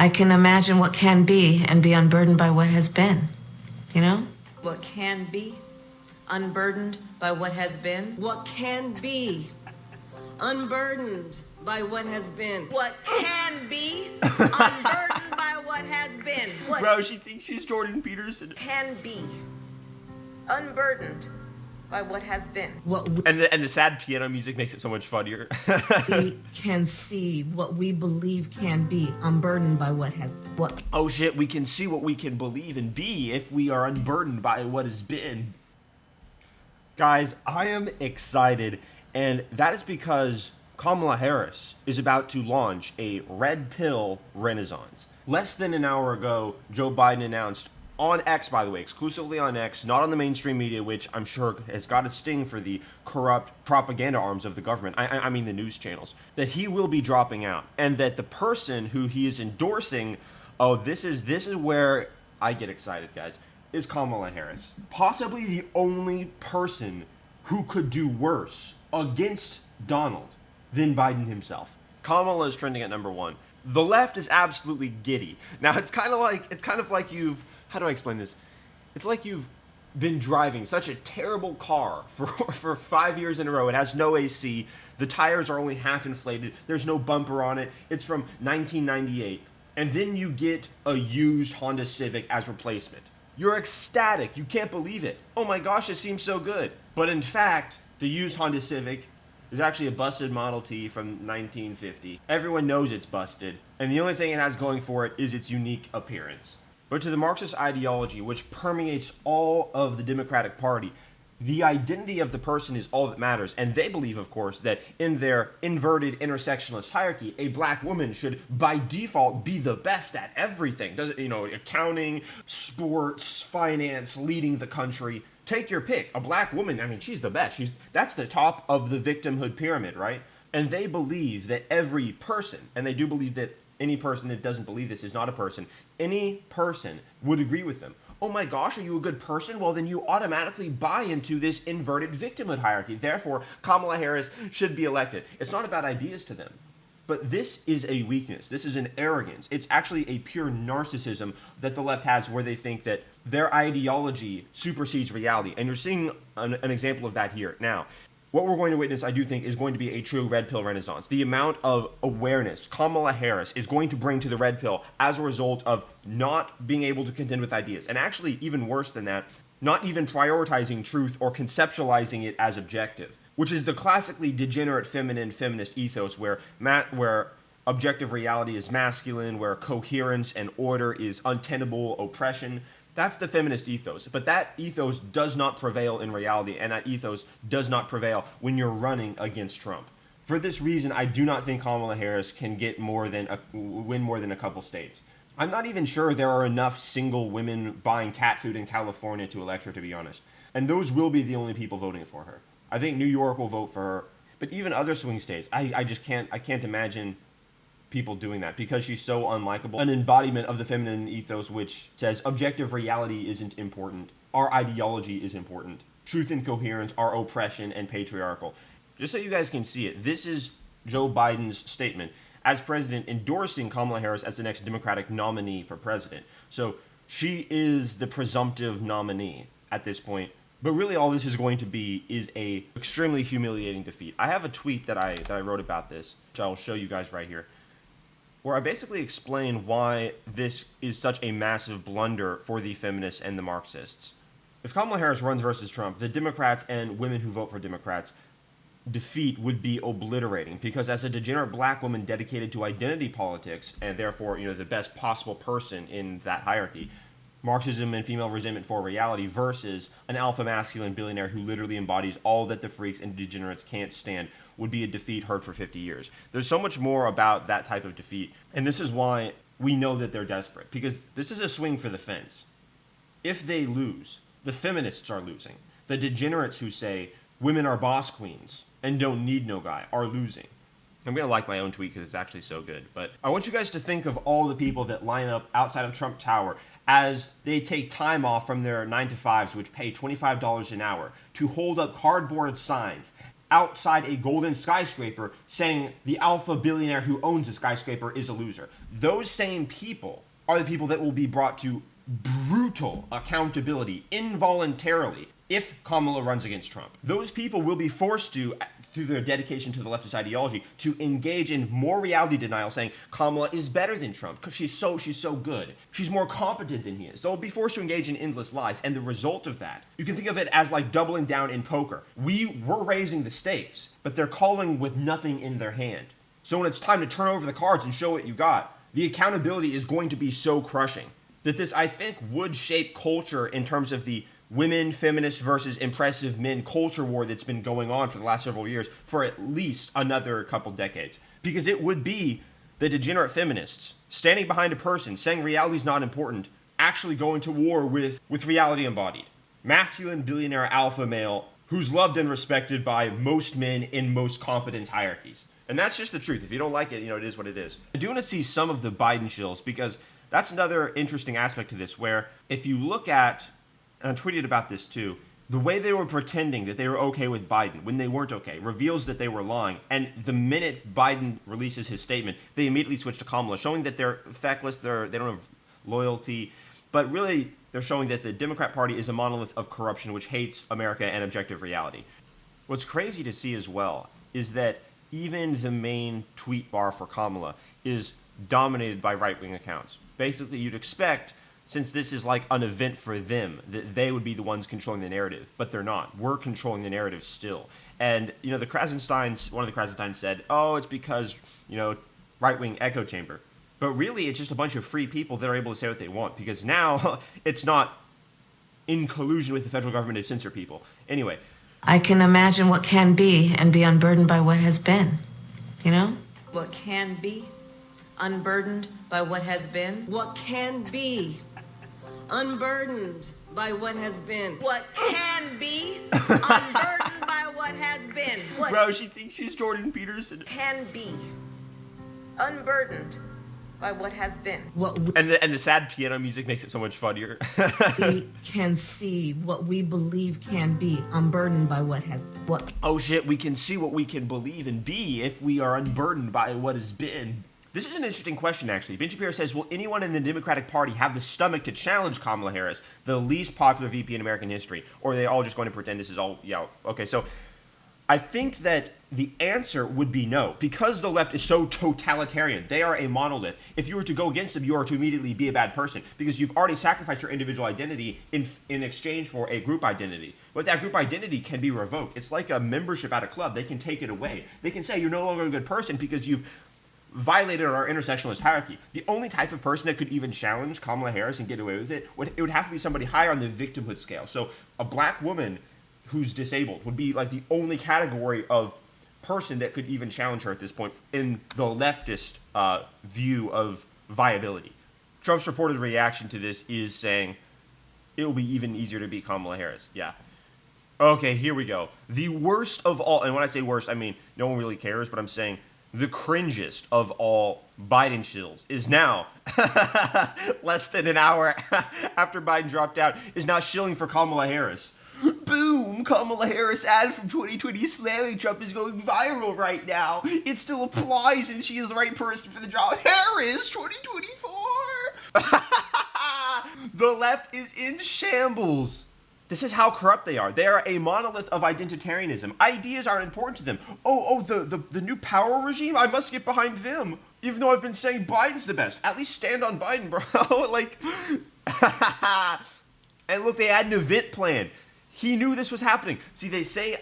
I can imagine what can be and be unburdened by what has been, you know? What can be, unburdened by what has been. What can be, unburdened by what has been. What can be, unburdened by what has been. What Bro, she thinks she's Jordan Peterson. can be, unburdened by what has been. What And the sad piano music makes it so much funnier. we can see, what we believe can be, unburdened by what has been. What? Oh shit, we can see what we can believe and be if we are unburdened by what has been. Guys, I am excited, and that is because Kamala Harris is about to launch a red pill renaissance. Less than an hour ago, Joe Biden announced on X, by the way, exclusively on X, not on the mainstream media, which I'm sure has got a sting for the corrupt propaganda arms of the government, I mean the news channels, that he will be dropping out, and that the person who he is endorsing, oh, this is where I get excited, guys, is Kamala Harris. Possibly the only person who could do worse against Donald than Biden himself. Kamala is trending at number one. The left is absolutely giddy. Now it's kind of like you've, how do I explain this? It's like you've been driving such a terrible car for 5 years in a row. It has no AC. The tires are only half inflated. There's no bumper on it. It's from 1998. And then you get a used Honda Civic as replacement. You're ecstatic. You can't believe it. Oh my gosh, it seems so good. But in fact, the used Honda Civic is actually a busted Model T from 1950. Everyone knows it's busted, and the only thing it has going for it is its unique appearance. But to the Marxist ideology, which permeates all of the Democratic Party, the identity of the person is all that matters. And they believe, of course, that in their inverted intersectionalist hierarchy, a black woman should, by default, be the best at everything. Does it, accounting, sports, finance, leading the country. Take your pick. A black woman, I mean, she's the best. That's the top of the victimhood pyramid, right? And they believe that every person, and they do believe that any person that doesn't believe this is not a person, any person would agree with them. Oh my gosh, are you a good person? Well, then you automatically buy into this inverted victimhood hierarchy. Therefore, Kamala Harris should be elected. It's not about ideas to them. But this is a weakness. This is an arrogance. It's actually a pure narcissism that the left has, where they think that their ideology supersedes reality. And you're seeing an example of that here. Now, what we're going to witness, I do think, is going to be a true red pill renaissance. The amount of awareness Kamala Harris is going to bring to the red pill as a result of not being able to contend with ideas. And actually, even worse than that, not even prioritizing truth or conceptualizing it as objective, which is the classically degenerate feminist ethos where objective reality is masculine, where coherence and order is untenable oppression. That's the feminist ethos. But that ethos does not prevail in reality, and that ethos does not prevail when you're running against Trump. For this reason, I do not think Kamala Harris can win more than a couple states. I'm not even sure there are enough single women buying cat food in California to elect her, to be honest. And those will be the only people voting for her. I think New York will vote for her, but even other swing states, I can't imagine people doing that because she's so unlikable. An embodiment of the feminine ethos, which says objective reality isn't important. Our ideology is important. Truth and coherence are oppression and patriarchal. Just so you guys can see it, this is Joe Biden's statement as president endorsing Kamala Harris as the next Democratic nominee for president. So she is the presumptive nominee at this point. But really all this is going to be is a extremely humiliating defeat. I have a tweet that I wrote about this, which I will show you guys right here, where I basically explain why this is such a massive blunder for the feminists and the Marxists. If Kamala Harris runs versus Trump, the Democrats and women who vote for Democrats defeat would be obliterating, because as a degenerate black woman dedicated to identity politics and therefore, the best possible person in that hierarchy, Marxism and female resentment for reality versus an alpha masculine billionaire who literally embodies all that the freaks and degenerates can't stand would be a defeat heard for 50 years. There's so much more about that type of defeat, and this is why we know that they're desperate, because this is a swing for the fence. If they lose, the feminists are losing. The degenerates who say women are boss queens and don't need no guy are losing. I'm going to like my own tweet because it's actually so good. But I want you guys to think of all the people that line up outside of Trump Tower as they take time off from their 9-to-5s, which pay $25 an hour, to hold up cardboard signs outside a golden skyscraper saying the alpha billionaire who owns the skyscraper is a loser. Those same people are the people that will be brought to brutal accountability involuntarily if Kamala runs against Trump. Those people will be forced to, through their dedication to the leftist ideology, to engage in more reality denial, saying Kamala is better than Trump because she's so good. She's more competent than he is. They'll be forced to engage in endless lies, and the result of that, you can think of it as like doubling down in poker. We're raising the stakes, but they're calling with nothing in their hand. So when it's time to turn over the cards and show what you got, the accountability is going to be so crushing that this, I think, would shape culture in terms of the women, feminists versus impressive men culture war that's been going on for the last several years for at least another couple decades. Because it would be the degenerate feminists standing behind a person saying reality is not important, actually going to war with reality embodied. Masculine billionaire alpha male who's loved and respected by most men in most competence hierarchies. And that's just the truth. If you don't like it, it is what it is. I do want to see some of the Biden shills because that's another interesting aspect to this where if you look at, and I tweeted about this too, the way they were pretending that they were okay with Biden when they weren't okay reveals that they were lying. And the minute Biden releases his statement, they immediately switch to Kamala, showing that they're feckless, they don't have loyalty, but really they're showing that the Democrat Party is a monolith of corruption which hates America and objective reality. What's crazy to see as well is that even the main tweet bar for Kamala is dominated by right-wing accounts. Basically, you'd expect, since this is like an event for them, that they would be the ones controlling the narrative, but they're not. We're controlling the narrative still. And, one of the Krasensteins said, oh, it's because, right-wing echo chamber. But really, it's just a bunch of free people that are able to say what they want, because now it's not in collusion with the federal government to censor people. Anyway. I can imagine what can be and be unburdened by what has been, What can be unburdened by what has been. What can be unburdened by what has been. What can be unburdened by what has been. What Bro, she thinks she's Jordan Peterson. Can be unburdened by what has been. What and the sad piano music makes it so much funnier. we can see, what we believe can be, unburdened by what has been. What? Oh shit, we can see what we can believe and be if we are unburdened by what has been. This is an interesting question, actually. Ben Shapiro says, will anyone in the Democratic Party have the stomach to challenge Kamala Harris, the least popular VP in American history? Or are they all just going to pretend this is all, okay, so I think that the answer would be no, because the left is so totalitarian. They are a monolith. If you were to go against them, you are to immediately be a bad person, because you've already sacrificed your individual identity in exchange for a group identity. But that group identity can be revoked. It's like a membership at a club. They can take it away. They can say you're no longer a good person because you've violated our intersectionalist hierarchy. The only type of person that could even challenge Kamala Harris and get away with it would have to be somebody higher on the victimhood scale. So a black woman who's disabled would be like the only category of person that could even challenge her at this point in the leftist view of viability. Trump's reported reaction to this is saying it will be even easier to beat Kamala Harris. Yeah. Okay, here we go. The worst of all, and when I say worst, I mean no one really cares, but I'm saying the cringest of all Biden shills is now, less than an hour after Biden dropped out, is now shilling for Kamala Harris. Boom! Kamala Harris ad from 2020 slamming Trump is going viral right now. It still applies and she is the right person for the job. Harris 2024! The left is in shambles. This is how corrupt they are. They are a monolith of identitarianism. Ideas aren't important to them. The new power regime? I must get behind them. Even though I've been saying Biden's the best. At least stand on Biden, bro. Like, and look, they had an event plan. He knew this was happening. See, they say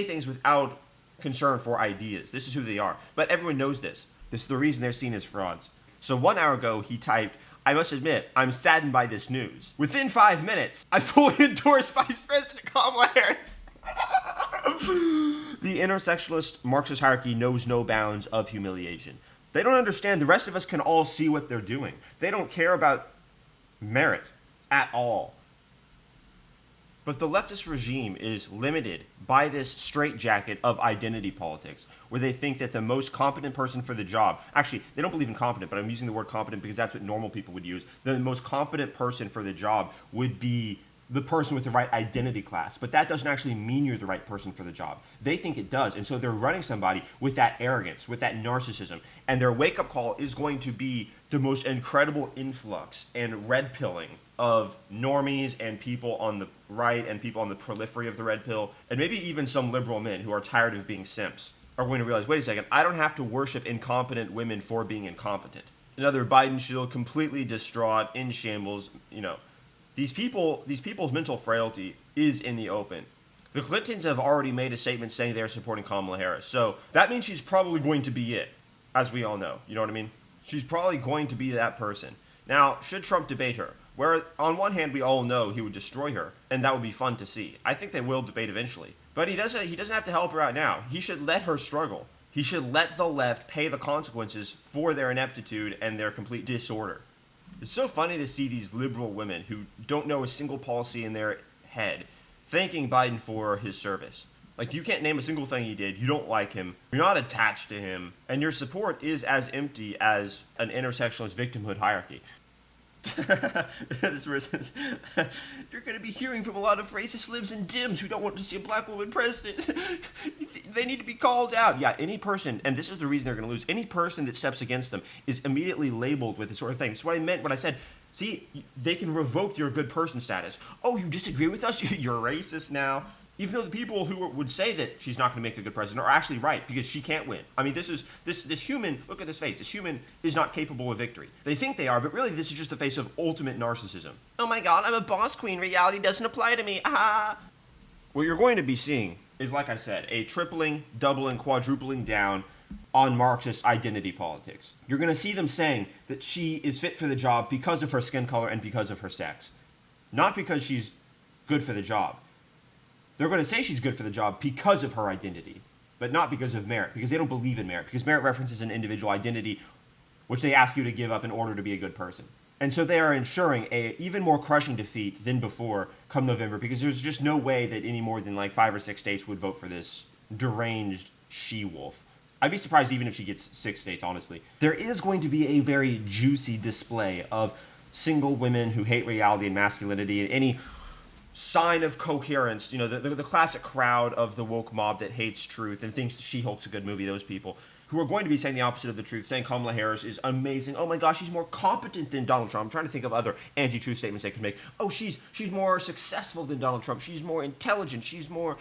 things without concern for ideas. This is who they are. But everyone knows this. This is the reason they're seen as frauds. So 1 hour ago, he typed, I must admit, I'm saddened by this news. Within 5 minutes, I fully endorse Vice President Kamala Harris. The intersectionalist Marxist hierarchy knows no bounds of humiliation. They don't understand the rest of us can all see what they're doing. They don't care about merit at all. But the leftist regime is limited by this straitjacket of identity politics, where they think that the most competent person for the job, actually, they don't believe in competent, but I'm using the word competent because that's what normal people would use. The most competent person for the job would be the person with the right identity class, but that doesn't actually mean you're the right person for the job. They think it does, and so they're running somebody with that arrogance, with that narcissism, and their wake-up call is going to be the most incredible influx and red pilling of normies and people on the right and people on the periphery of the red pill, and maybe even some liberal men who are tired of being simps are going to realize, wait a second, I don't have to worship incompetent women for being incompetent. Another Biden shield, completely distraught, in shambles. These people's mental frailty is in the open. The Clintons have already made a statement saying they're supporting Kamala Harris. So that means she's probably going to be it, as we all know. You know what I mean? She's probably going to be that person. Now, should Trump debate her? Where, on one hand, we all know he would destroy her, and that would be fun to see. I think they will debate eventually. But he doesn't have to help her out now. He should let her struggle. He should let the left pay the consequences for their ineptitude and their complete disorder. It's so funny to see these liberal women who don't know a single policy in their head thanking Biden for his service. Like, you can't name a single thing he did. You don't like him. You're not attached to him. And your support is as empty as an intersectionalist victimhood hierarchy. This person says, you're going to be hearing from a lot of racist libs and Dems who don't want to see a black woman president. They need to be called out. Yeah, any person, and this is the reason they're going to lose, any person that steps against them is immediately labeled with this sort of thing. This is what I meant when I said, see, they can revoke your good person status. Oh, you disagree with us? You're racist now. Even though the people who would say that she's not going to make a good president are actually right, because she can't win. I mean, this human, look at this face. This human is not capable of victory. They think they are, but really this is just the face of ultimate narcissism. Oh my God, I'm a boss queen. Reality doesn't apply to me. Ah. What you're going to be seeing is, like I said, a tripling, doubling, quadrupling down on Marxist identity politics. You're going to see them saying that she is fit for the job because of her skin color and because of her sex, not because she's good for the job. They're going to say she's good for the job because of her identity, but not because of merit, because they don't believe in merit, because merit references an individual identity, which they ask you to give up in order to be a good person. And so they are ensuring a even more crushing defeat than before come November, because there's just no way that any more than like 5 or 6 states would vote for this deranged she-wolf. I'd be surprised even if she gets 6 states, honestly. There is going to be a very juicy display of single women who hate reality and masculinity, and any sign of coherence, the classic crowd of the woke mob that hates truth and thinks She-Hulk's a good movie, those people who are going to be saying the opposite of the truth, saying Kamala Harris is amazing. Oh my gosh, she's more competent than Donald Trump. I'm trying to think of other anti-truth statements they could make. Oh, she's more successful than Donald Trump. She's more intelligent. She's more,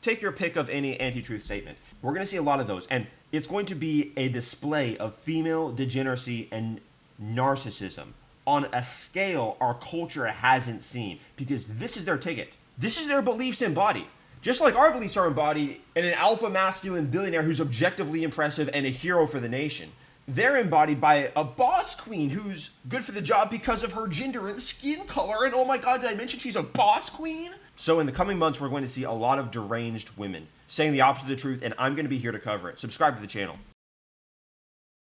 take your pick of any anti-truth statement. We're going to see a lot of those, and it's going to be a display of female degeneracy and narcissism on a scale our culture hasn't seen, because this is their ticket. This is their beliefs embodied. Just like our beliefs are embodied in an alpha masculine billionaire who's objectively impressive and a hero for the nation. They're embodied by a boss queen who's good for the job because of her gender and skin color. And oh my God, did I mention she's a boss queen? So in the coming months, we're going to see a lot of deranged women saying the opposite of the truth, and I'm going to be here to cover it. Subscribe to the channel.